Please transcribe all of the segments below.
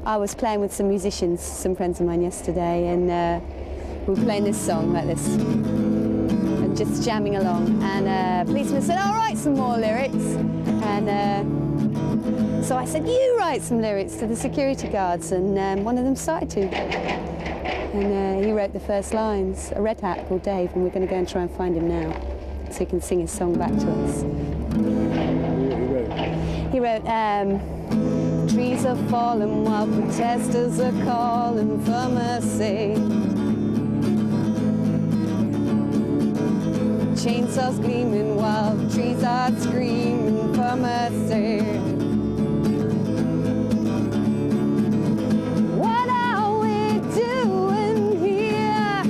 I was playing with some musicians, some friends of mine yesterday, and we were playing this song like this, and just jamming along. And a policeman said, "I'll write some more lyrics." And so I said, "You write some lyrics," to the security guards, and one of them started to. And he wrote the first lines, a red hat called Dave, and we're going to go and try and find him now, so he can sing his song back to us. He wrote, trees are falling while protesters are calling for mercy. Chainsaws gleaming while trees are screaming for mercy. What are we doing here?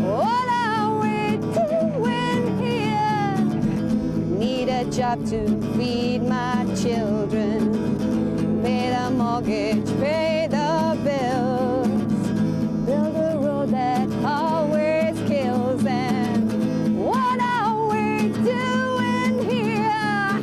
What are we doing here? Need a job to feed my children, pay the mortgage, pay the bills, build a road that always kills. And what are we doing here?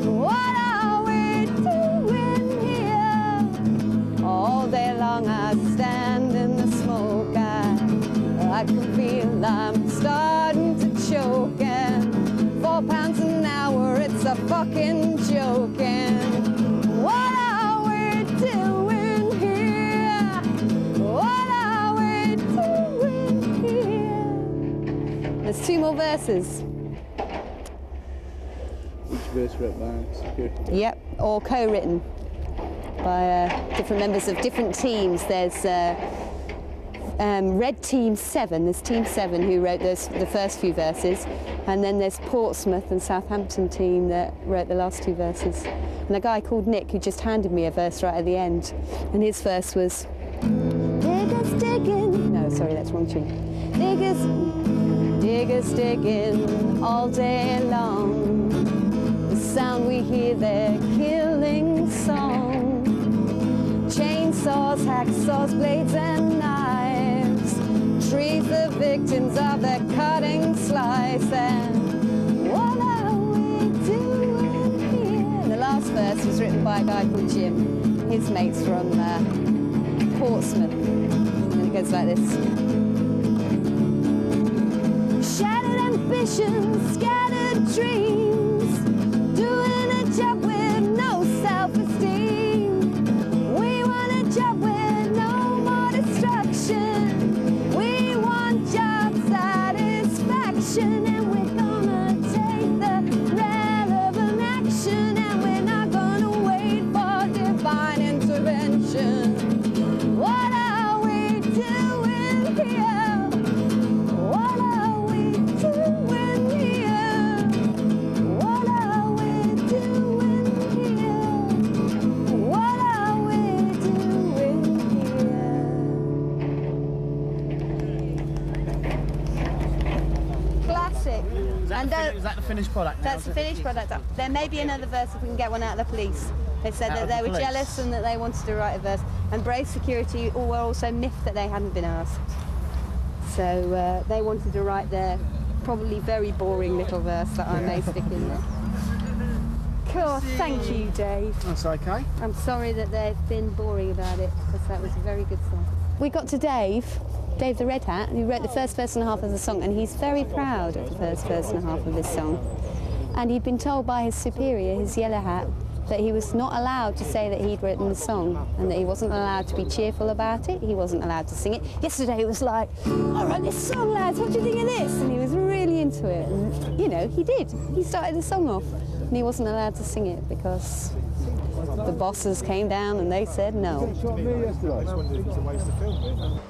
What are we doing here? All day long I stand in the smoke, I can feel I'm starting to choke, and £4 an hour, it's a fucking joke. And what are we doing here? What are we doing here? There's 2 more verses. Each verse wrote by security? Yep, or co-written by different members of different teams. There's Red Team 7, there's Team 7 who wrote the first few verses, and then there's Portsmouth and Southampton team that wrote the last 2 verses. And a guy called Nick who just handed me a verse right at the end, and his verse was, diggers digging, no sorry that's wrong tune, diggers digging all day long, the sound we hear their killing song, chainsaws, hacksaws, blades and knives, trees the victims of their cutting slice. And what are we doing here? The last verse was written by a guy called Jim. His mate's from Portsmouth. And it goes like this. Shattered ambitions, scattered dreams, doing a job with no self-esteem. We want a job with no more destruction. We want job satisfaction, and we're gonna take the relevant action, and we're not gonna wait for divine intervention. What are we doing here? What are we doing here? What are we doing here? What are we doing here? Classic. Is that the finished product now? That's the finished product. There may be another verse if we can get one out of the police. They said that they were jealous and that they wanted to write a verse. And Brave Security were also miffed that they hadn't been asked. So they wanted to write their probably very boring little verse that I may stick in there. Cool, thank you, Dave. That's okay. I'm sorry that they've been boring about it, because that was a very good song. We got to Dave the Red Hat, who wrote the first verse and a half of the song, and he's very proud of the first verse and a half of this song. And he'd been told by his superior, his Yellow Hat, that he was not allowed to say that he'd written the song, and that he wasn't allowed to be cheerful about it, he wasn't allowed to sing it. Yesterday it was like, "I wrote this song, lads, what do you think of this?" And he was really into it, and you know, he did. He started the song off, and he wasn't allowed to sing it because the bosses came down and they said no. You shot me yesterday. I just wondered if it was a waste of film.